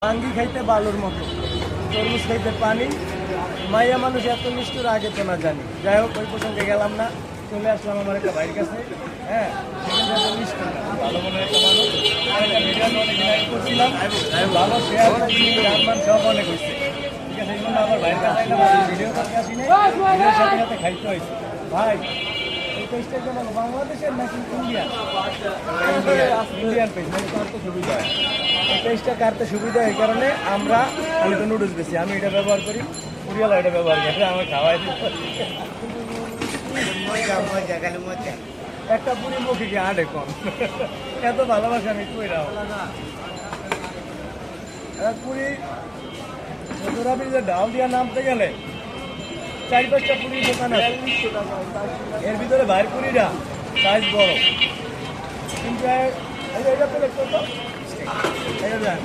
ভাঙ্গি খাইতে বালুর মতো, তরমুজ খাইতে পানি। মাইয়া মানুষ এত নিষ্ঠুর আগে তো না জানি। যাই হোক, ওই প্রসঙ্গে গেলাম না, চলে আসলাম আমার একটা ভাইয়ের কাছে। হ্যাঁ, এত নিষ্ঠুর না, ভালো মনের একটা মানুষ। একটা ভিডিও অনেক লাইক করছিলাম, ভালো শেয়ার গান মান সব অনেক হয়েছে। ঠিক আছে, এই জন্য আমার ভাইয়ের কাছে আইলাম, ভিডিও করতে আসিনি, ভিডিওর সাথে সাথে খাইতে হয়েছে। ভাই, এই পেজটা কেমন, বাংলাদেশের নাকি ইন্ডিয়ান? ইন্ডিয়ান পেজ, মানে কাটতে সুবিধা হয়। এই পেজটা কাটতে সুবিধা এই কারণে আমি তো নুডলস বেশি, আমি এটা ব্যবহার করি, পুরিয়ালা এটা ব্যবহার করি, আমার খাওয়াই দিতে একটা পুরি মুখে কি আট এখন এত ভালোবাসা আমি কইরাও পুরি মধুরা ব্রিজের ডাল দিয়া নামতে গেলে 4-5টা পুরীর দোকান আছে, এর ভিতরে ভাইয়ের পুরিটা সাইজ বড়, কিন্তু এটা পেলে কত, এটা জান